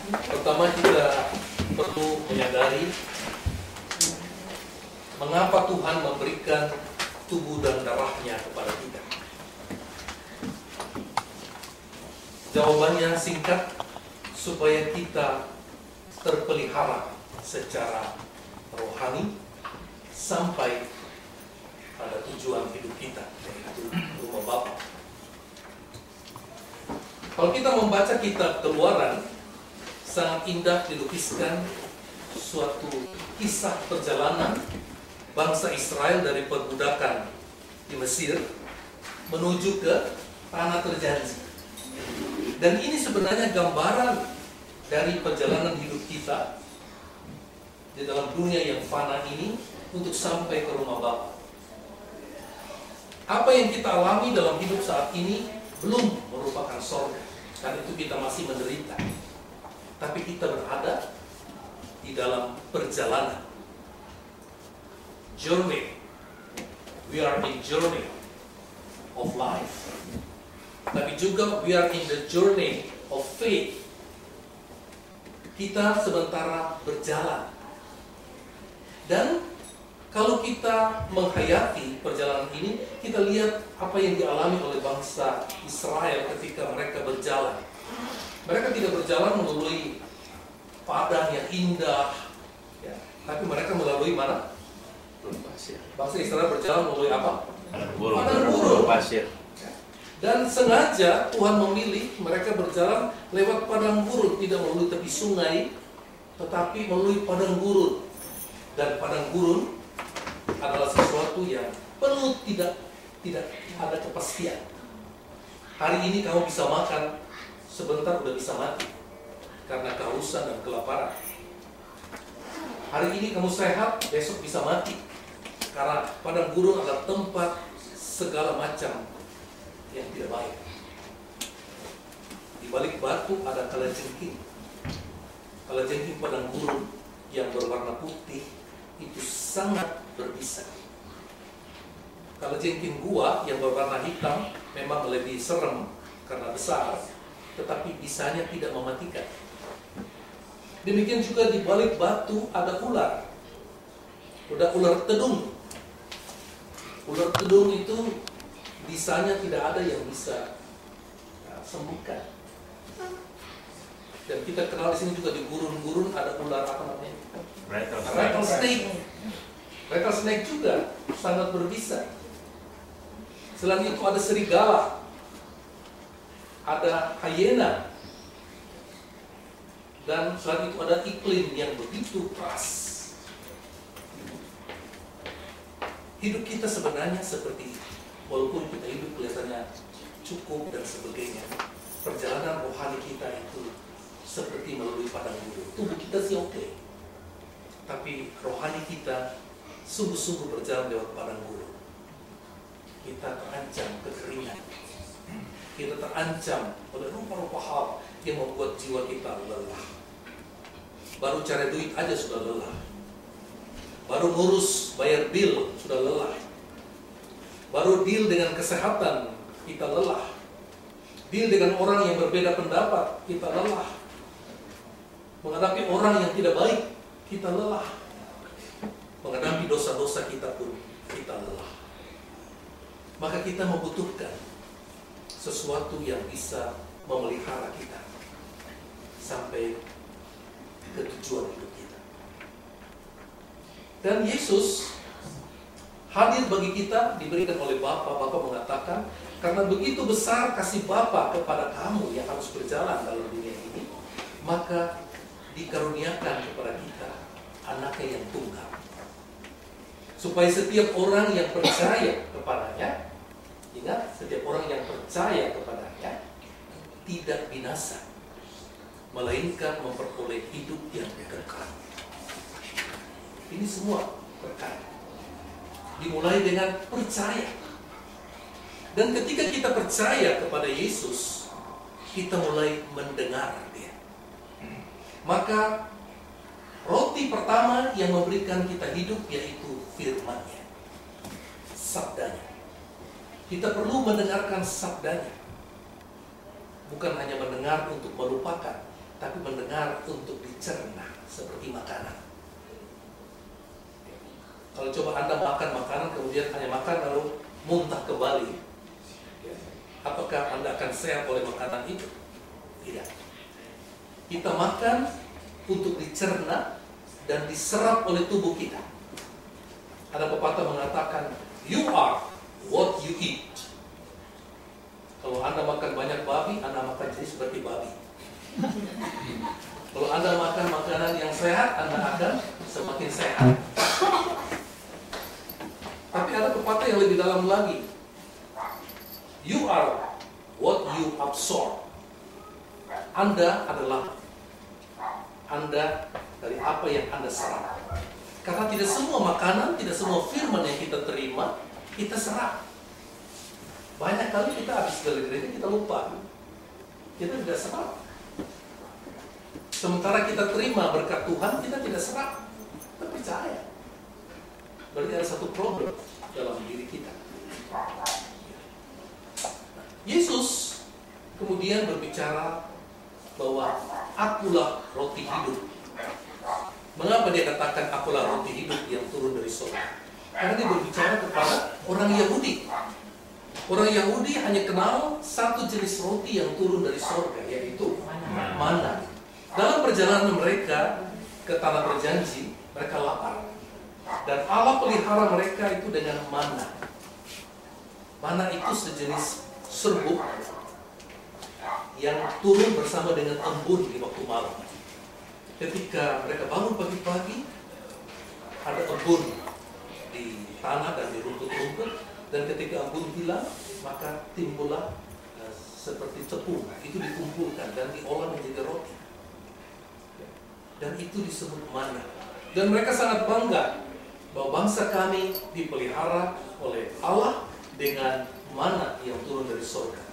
Pertama, kita perlu menyadari mengapa Tuhan memberikan tubuh dan darahnya kepada kita. Jawabannya singkat, supaya kita terpelihara secara rohani sampai pada tujuan hidup kita, yaitu rumah Bapa. Kalau kita membaca kitab Keluaran, sangat indah dilukiskan suatu kisah perjalanan bangsa Israel dari perbudakan di Mesir menuju ke tanah terjanji. Dan ini sebenarnya gambaran dari perjalanan hidup kita di dalam dunia yang fana ini untuk sampai ke rumah Bapa. Apa yang kita alami dalam hidup saat ini belum merupakan surga, karena itu kita masih menderita. Tapi kita berada di dalam perjalanan. Journey. We are in journey of life. Tapi juga we are in the journey of faith. Kita sementara berjalan. Dan kalau kita menghayati perjalanan ini, kita lihat apa yang dialami oleh bangsa Israel ketika mereka berjalan. Mereka tidak berjalan melalui padang yang indah, ya, tapi mereka melalui mana? Bangsa Israel berjalan melalui apa? Padang gurun. Pasir. Dan sengaja Tuhan memilih mereka berjalan lewat padang gurun, tidak melalui tepi sungai, tetapi melalui padang gurun. Dan padang gurun adalah sesuatu yang penuh tidak ada kepastian. Hari ini kamu bisa makan, sebentar udah bisa mati karena kehausan dan kelaparan. Hari ini kamu sehat, besok bisa mati karena padang gurun adalah tempat segala macam yang tidak baik. Di balik batu ada kalajengking. Kalajengking padang gurun yang berwarna putih itu sangat berbisa. Kalajengking gua yang berwarna hitam memang lebih serem karena besar, tetapi bisanya tidak mematikan. Demikian juga di balik batu ada ular. Ada ular tedung. Ular tedung itu bisanya tidak ada yang bisa sembuhkan. Dan kita kenal di sini juga di gurun-gurun ada ular apa namanya? Rattlesnake. Rattlesnake juga sangat berbisa. Selain itu ada serigala, ada hyena, dan selain itu ada iklim yang begitu keras. Hidup kita sebenarnya seperti itu. Walaupun kita hidup kelihatannya cukup dan sebagainya, perjalanan rohani kita itu seperti melalui padang gurun. Tubuh kita sih oke, tapi rohani kita sungguh-sungguh berjalan lewat padang gurun. Kita terancam kekeringan. Kita terancam oleh rupa-rupa hal yang membuat jiwa kita lelah. Baru cari duit aja sudah lelah. Baru ngurus bayar bil sudah lelah. Baru deal dengan kesehatan kita lelah. Deal dengan orang yang berbeda pendapat kita lelah. Menghadapi orang yang tidak baik kita lelah. Menghadapi dosa-dosa kita pun kita lelah. Maka kita membutuhkan sesuatu yang bisa memelihara kita sampai ke tujuan hidup kita. Dan Yesus hadir bagi kita, diberikan oleh Bapa. Bapa mengatakan, karena begitu besar kasih Bapa kepada kamu yang harus berjalan dalam dunia ini, maka dikaruniakan kepada kita anaknya yang tunggal, supaya setiap orang yang percaya kepadanya, ingat, setiap orang yang percaya kepadanya tidak binasa, melainkan memperoleh hidup yang kekal. Ini semua kekal. Dimulai dengan percaya. Dan ketika kita percaya kepada Yesus, kita mulai mendengar Dia. Maka roti pertama yang memberikan kita hidup yaitu firman-Nya, sabdanya. Kita perlu mendengarkan sabdanya. Bukan hanya mendengar untuk melupakan, tapi mendengar untuk dicerna seperti makanan. Kalau coba Anda makan makanan kemudian hanya makan lalu muntah kembali, apakah Anda akan sehat oleh makanan itu? Tidak. Kita makan untuk dicerna dan diserap oleh tubuh kita. Ada pepatah mengatakan, you are what you eat. Kalau Anda makan banyak babi, Anda makan jadi seperti babi. Kalau Anda makan makanan yang sehat, Anda akan semakin sehat. Tapi ada pepatah yang lebih dalam lagi. You are what you absorb. Anda adalah Anda dari apa yang Anda serap. Karena tidak semua makanan, tidak semua firman yang kita terima, kita serap. Banyak kali kita habis dari gereja, kita lupa. Kita tidak serap. Sementara kita terima berkat Tuhan, kita tidak serap. Kita percaya. Berarti ada satu problem dalam diri kita. Yesus kemudian berbicara bahwa akulah roti hidup. Mengapa dia katakan akulah roti hidup yang turun dari surga? Karena dia berbicara kepada orang Yahudi. Orang Yahudi hanya kenal satu jenis roti yang turun dari surga, yaitu mana. Dalam perjalanan mereka ke tanah berjanji, mereka lapar. Dan Allah pelihara mereka itu dengan mana. Mana itu sejenis serbuk yang turun bersama dengan embun di waktu malam. Ketika mereka bangun pagi-pagi, ada embun di tanah dan di rumput-rumput, dan ketika embun hilang, maka timbullah seperti tepung. Itu dikumpulkan dan diolah menjadi roti. Dan itu disebut mana. Dan mereka sangat bangga bahwa bangsa kami dipelihara oleh Allah dengan mana yang turun dari surga.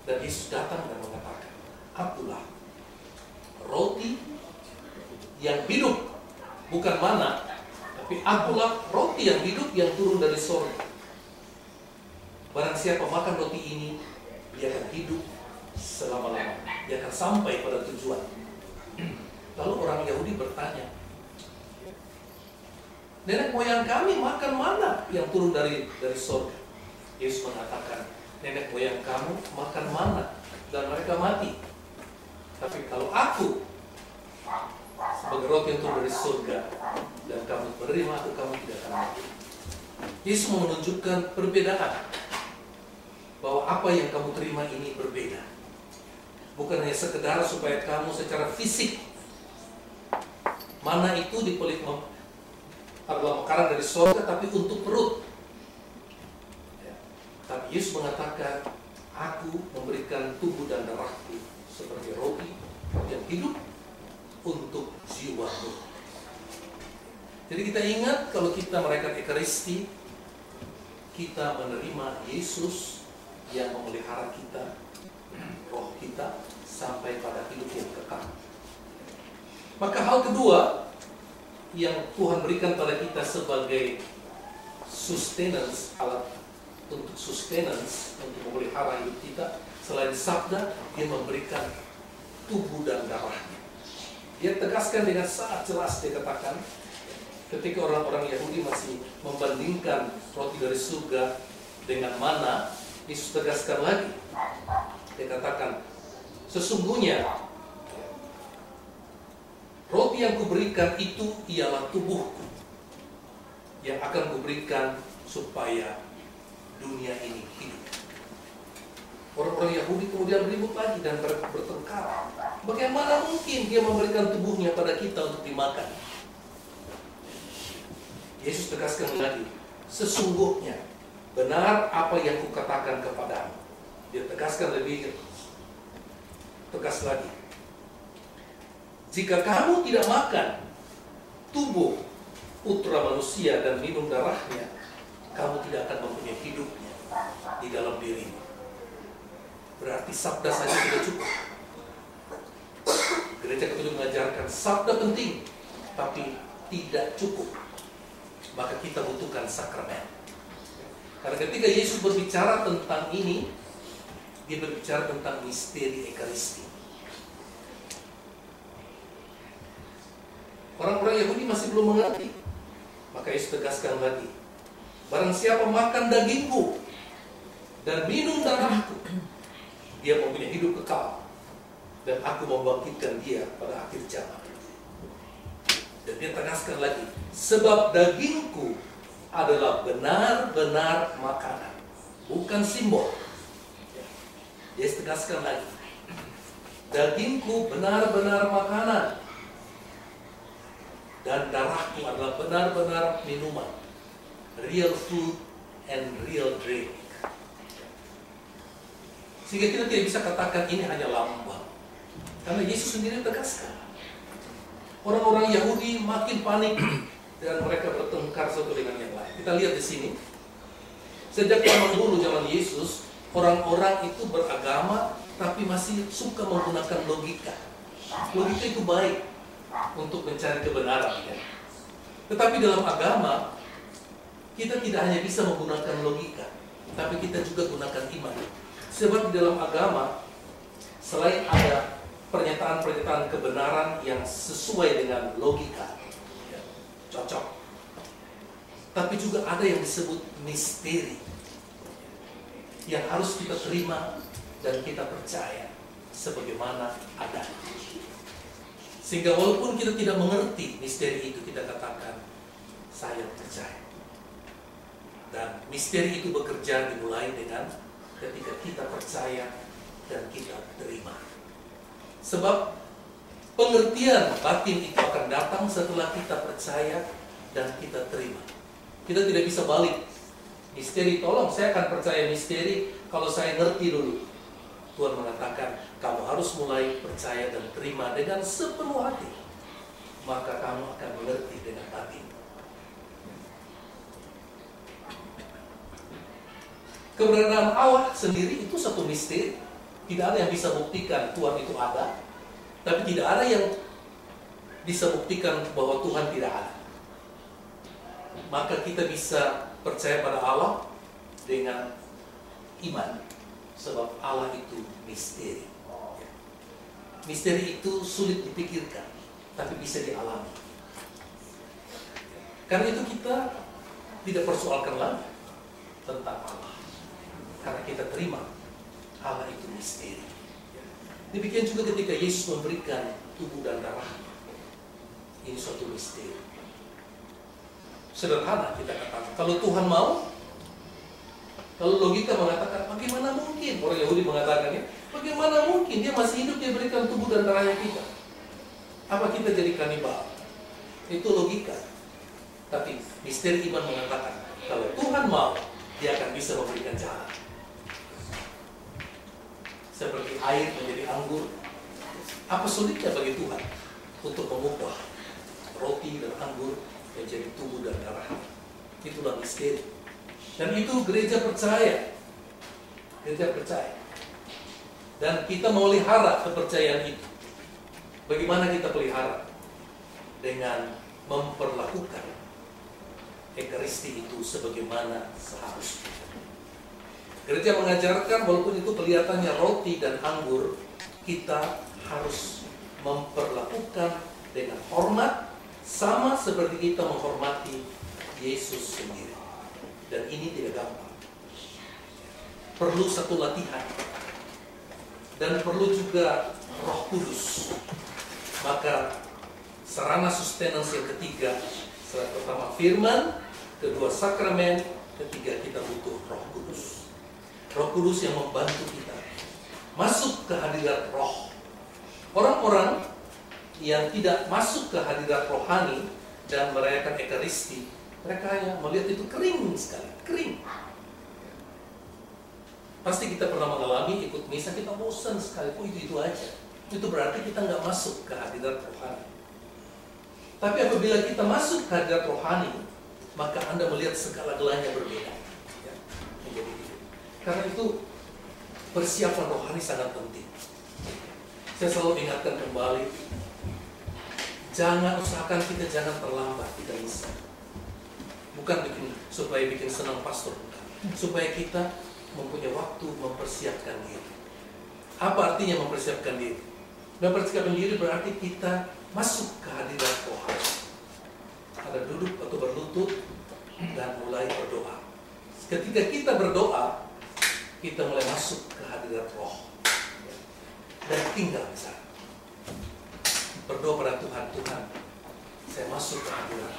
Dan Yesus datang dan mengatakan, akulah roti yang hidup, bukan mana, tapi akulah roti yang hidup yang turun dari surga. Barang siapa makan roti ini, dia akan hidup selama-lamanya. Dia akan sampai pada tujuan. Lalu orang Yahudi bertanya, nenek moyang kami makan mana yang turun dari surga? Yesus mengatakan, nenek moyang kamu makan mana dan mereka mati. Tapi kalau aku sebagai roti yang turun dari surga dan kamu menerima aku, kamu tidak akan mati. Yesus menunjukkan perbedaan, bahwa apa yang kamu terima ini berbeda. Bukan hanya sekedar supaya kamu secara fisik, mana itu dipelik adalah makanan dari surga, tapi untuk perut. Ya. Tapi Yesus mengatakan, aku memberikan tubuh dan darahku seperti roti yang hidup untuk jiwamu. Jadi kita ingat, kalau kita merayakan Ekaristi, kita menerima Yesus yang memelihara kita, roh kita, sampai pada hidup yang kekal. Maka hal kedua yang Tuhan berikan pada kita sebagai sustenance, alat untuk sustenance, untuk memelihara hidup kita, selain sabda, dia memberikan tubuh dan darahnya. Dia tegaskan dengan sangat jelas, dia katakan, ketika orang-orang Yahudi masih membandingkan roti dari surga dengan mana, Yesus tegaskan lagi. Dia katakan, sesungguhnya roti yang kuberikan itu ialah tubuhku yang akan kuberikan supaya dunia ini hidup. Orang-orang Yahudi kemudian ribut lagi dan bertengkar. Bagaimana mungkin dia memberikan tubuhnya pada kita untuk dimakan? Yesus tegaskan lagi, sesungguhnya benar apa yang kukatakan kepadamu. Dia tegaskan lebih tegas lagi. Jika kamu tidak makan tubuh putra manusia dan minum darahnya, kamu tidak akan mempunyai hidupnya di dalam dirimu. Berarti sabda saja tidak cukup. Gereja Katolik mengajarkan sabda penting, tapi tidak cukup. Maka kita butuhkan sakramen. Karena ketika Yesus berbicara tentang ini, dia berbicara tentang misteri Ekaristi. Orang-orang Yahudi masih belum mengerti. Maka Yesus tegaskan lagi, barang siapa makan dagingku dan minum darahku, dia mempunyai hidup kekal, dan aku membangkitkan dia pada akhir zaman. Dan dia tegaskan lagi, sebab dagingku adalah benar-benar makanan, bukan simbol. Dia tegaskan lagi, dagingku benar-benar makanan, dan darahku adalah benar-benar minuman, real food and real drink. Sehingga kita tidak bisa katakan ini hanya lambang, karena Yesus sendiri tegaskan. Orang-orang Yahudi makin panik dan mereka bertengkar satu dengan yang lain. Kita lihat di sini, sejak zaman dulu, zaman Yesus, orang-orang itu beragama tapi masih suka menggunakan logika. Logika itu baik untuk mencari kebenaran, ya. Tetapi dalam agama kita tidak hanya bisa menggunakan logika, tapi kita juga gunakan iman. Sebab di dalam agama selain ada pernyataan-pernyataan kebenaran yang sesuai dengan logika, ya, cocok, tapi juga ada yang disebut misteri yang harus kita terima dan kita percaya sebagaimana adanya. Sehingga walaupun kita tidak mengerti misteri itu, kita katakan, saya percaya. Dan misteri itu bekerja dimulai dengan ketika kita percaya dan kita terima. Sebab pengertian batin itu akan datang setelah kita percaya dan kita terima. Kita tidak bisa balik. Misteri, tolong, saya akan percaya misteri kalau saya ngerti dulu. Tuhan mengatakan, kamu harus mulai percaya dan terima dengan sepenuh hati. Maka kamu akan mengerti dengan batin. Keberadaan Allah sendiri itu satu misteri. Tidak ada yang bisa buktikan Tuhan itu ada. Tapi tidak ada yang bisa buktikan bahwa Tuhan tidak ada. Maka kita bisa percaya pada Allah dengan iman. Sebab Allah itu misteri. Misteri itu sulit dipikirkan, tapi bisa dialami. Karena itu kita tidak persoalkan lagi tentang Allah. Karena kita terima Allah itu misteri. Demikian juga ketika Yesus memberikan tubuh dan darah. Ini suatu misteri. Sederhana kita katakan, kalau Tuhan mau, kalau logika mengatakan, bagaimana mungkin? Orang Yahudi mengatakannya, bagaimana mungkin dia masih hidup, dia berikan tubuh dan darahnya kita? Apa kita jadi kanibal? Itu logika. Tapi misteri iman mengatakan, kalau Tuhan mau, dia akan bisa memberikan jalan. Seperti air menjadi anggur. Apa sulitnya bagi Tuhan untuk mengubah roti dan anggur menjadi tubuh dan darah? Itulah misteri. Dan itu gereja percaya. Gereja percaya. Dan kita memelihara kepercayaan itu. Bagaimana kita pelihara? Dengan memperlakukan Ekaristi itu sebagaimana seharusnya. Gereja mengajarkan walaupun itu kelihatannya roti dan anggur, kita harus memperlakukan dengan hormat sama seperti kita menghormati Yesus sendiri. Dan ini tidak gampang. Perlu satu latihan. Dan perlu juga Roh Kudus. Maka sarana sustenance yang ketiga, pertama firman, kedua sakramen, ketiga kita butuh Roh Kudus. Roh Kudus yang membantu kita masuk ke hadirat roh. Orang-orang yang tidak masuk ke hadirat rohani dan merayakan Ekaristi, mereka hanya melihat itu kering sekali, kering. Pasti kita pernah mengalami ikut misa, kita bosan sekali, itu aja. Itu berarti kita nggak masuk ke hadirat rohani. Tapi apabila kita masuk ke hadirat rohani, maka Anda melihat segala-galanya berbeda. Ya, menjadi gitu. Karena itu persiapan rohani sangat penting. Saya selalu ingatkan kembali, usahakan kita jangan terlambat kita misa. Bukan supaya bikin senang pastor, bukan. Supaya kita mempunyai waktu mempersiapkan diri. Apa artinya mempersiapkan diri? Mempersiapkan diri berarti kita masuk ke hadirat Tuhan. Ada duduk atau berlutut dan mulai berdoa. Ketika kita berdoa, kita mulai masuk ke hadirat Roh dan tinggal di sana. Berdoa pada Tuhan, Tuhan, saya masuk ke hadirat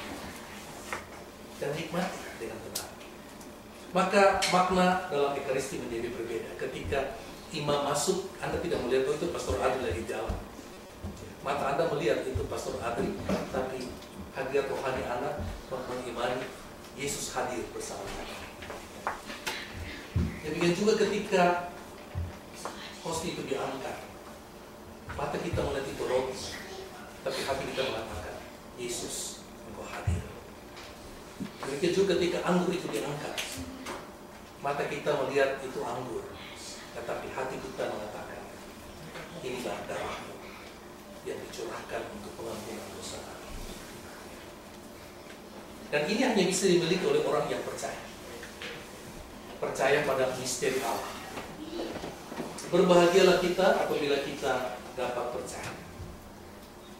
dan nikmati dengan tenang. Maka makna dalam Ekaristi menjadi berbeda. Ketika imam masuk, Anda tidak melihat itu Pastor Adri lagi jalan. Mata Anda melihat itu Pastor Adri, tapi hadirat rohani Anda mengimani Yesus hadir bersama kita. Demikian juga ketika hosti itu diangkat, mata kita melihat itu roti, tapi hati kita mengatakan, Yesus, Engkau hadir. Demikian juga ketika anggur itu diangkat, mata kita melihat itu anggur, tetapi hati kita mengatakan, inilah darahmu yang dicurahkan untuk pengampunan dosa. Dan ini hanya bisa dimiliki oleh orang yang percaya. Percaya pada misteri Allah. Berbahagialah kita apabila kita dapat percaya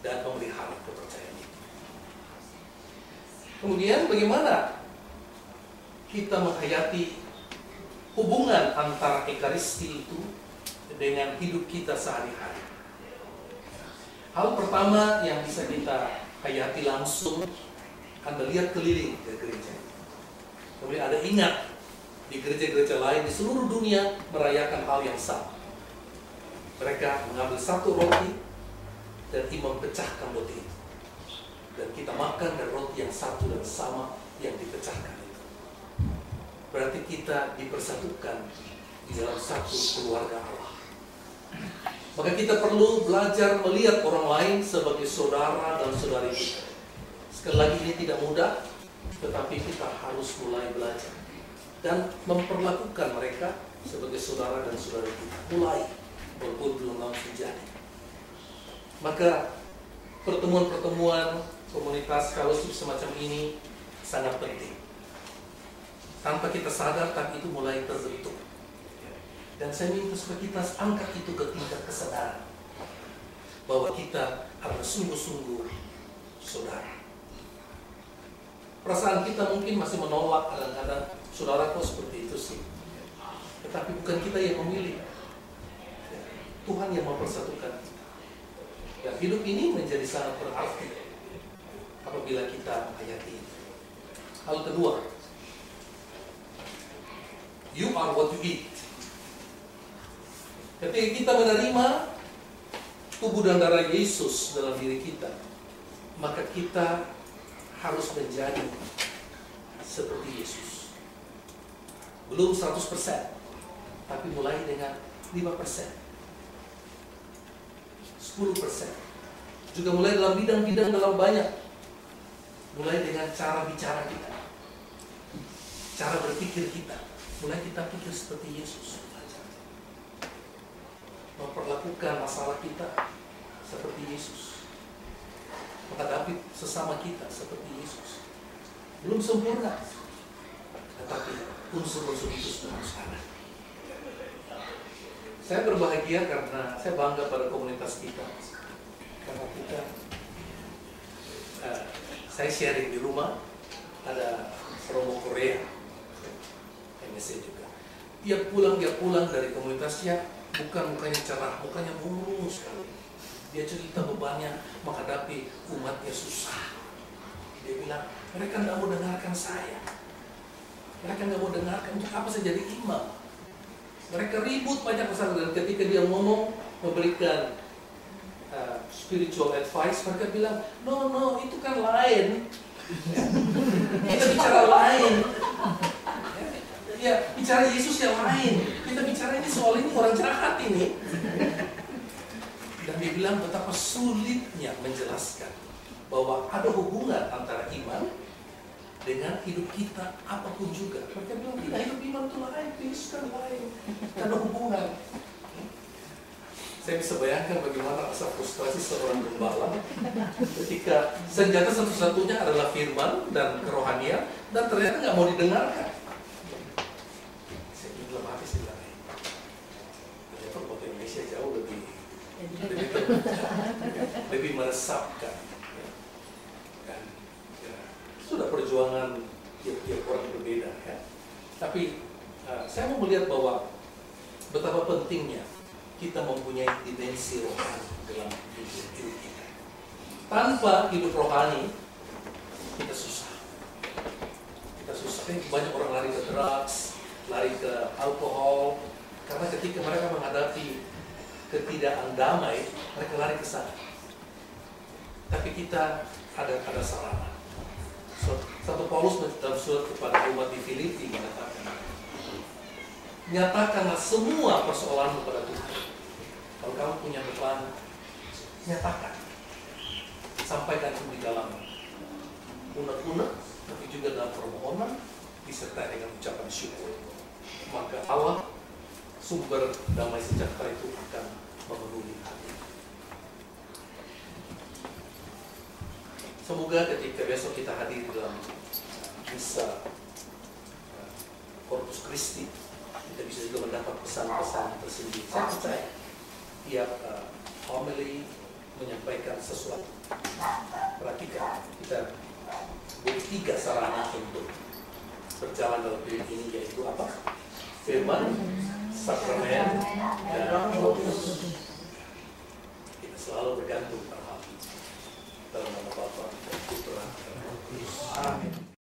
dan memelihara kepercayaan itu. Kemudian bagaimana kita menghayati hubungan antara Ekaristi itu dengan hidup kita sehari-hari? Hal pertama yang bisa kita hayati langsung, Anda lihat keliling ke gereja. Kemudian Anda ingat di gereja-gereja lain di seluruh dunia merayakan hal yang sama. Mereka mengambil satu roti dan imam pecahkan roti itu. Dan kita makan dari roti yang satu dan sama yang dipecahkan itu. Berarti kita dipersatukan di dalam satu keluarga Allah. Maka kita perlu belajar melihat orang lain sebagai saudara dan saudari kita. Sekali lagi ini tidak mudah, tetapi kita harus mulai belajar dan memperlakukan mereka sebagai saudara dan saudari kita. Mulai, walaupun belum langsung jadi. Maka pertemuan-pertemuan komunitas fellowship semacam ini sangat penting. Tanpa kita sadar, tapi itu mulai terbentuk. Dan saya minta supaya kita angkat itu ke tingkat kesadaran bahwa kita adalah sungguh-sungguh saudara. Perasaan kita mungkin masih menolak kadang-kadang, saudara kok seperti itu sih. Tetapi bukan kita yang memilih, Tuhan yang mempersatukan. Dan hidup ini menjadi sangat berarti apabila kita menghayati itu. Hal kedua, you are what you eat. Ketika kita menerima tubuh dan darah Yesus dalam diri kita, maka kita harus menjadi seperti Yesus. Belum 100%, tapi mulai dengan 5%. 10%. Juga mulai dalam bidang-bidang dalam banyak. Mulai dengan cara bicara kita, cara berpikir kita. Mulai kita pikir seperti Yesus. Memperlakukan masalah kita seperti Yesus. Menghadapi sesama kita seperti Yesus. Belum sempurna, tetapi unsur-unsur itu sudah ada. Saya berbahagia karena saya bangga pada komunitas kita. Karena kita, saya sharing di rumah, ada Romo Korea, MSC juga. Dia pulang dari komunitasnya, bukan mukanya cerah, mukanya murung sekali. Dia cerita bebannya menghadapi umatnya susah. Dia bilang, mereka tidak mau dengarkan saya. Mereka tidak mau dengarkan, untuk apa saya jadi imam? Mereka ribut banyak masalah, dan ketika dia ngomong memberikan spiritual advice, mereka bilang, no, itu kan lain. Kita bicara lain. Ya, bicara Yesus yang lain. Kita bicara ini soal ini orang jahat ini. Dan dia bilang betapa sulitnya menjelaskan bahwa ada hubungan antara iman dengan hidup kita apapun juga. Mereka bilang tidak, hidup iman itu lain, Yesus kan lain, tidak ada hubungan. Saya bisa bayangkan bagaimana rasa frustrasi seorang gembala ketika senjata satu-satunya adalah firman dan kerohanian, dan ternyata nggak mau didengarkan. Saya bilang habis bilang, ternyata buat Indonesia jauh lebih lebih meresapkan. Ya. Dan ya, sudah perjuangan tiap-tiap orang berbeda ya. Tapi saya mau melihat bahwa betapa pentingnya kita mempunyai dimensi rohani dalam hidup kita. Tanpa hidup rohani, kita susah. Kita susah. Banyak orang lari ke drugs, lari ke alkohol, karena ketika mereka menghadapi ketidakadaan damai, mereka lari ke sana. Tapi kita ada sarana. Satu Paulus dalam surat kepada umat di Filipi mengatakan, nyatakanlah semua persoalan kepada Tuhan. Kalau kamu punya beban, nyatakan. Sampaikan itu di dalam unek-unek, tapi juga dalam permohonan, disertai dengan ucapan syukur. Maka Allah, sumber damai sejahtera itu akan memenuhi hati. Semoga ketika besok kita hadir dalam misa Corpus Christi, kita bisa juga mendapat pesan-pesan tersendiri. Saya percaya tiap homily menyampaikan sesuatu. Perhatikan, kita bertiga sarana untuk berjalan dalam hidup ini, yaitu apa? Firman, sakramen, dan roh kudus. Kita selalu bergantung pada hal itu. Dalam nama Bapa dan Putra dan Roh Kudus. Amin.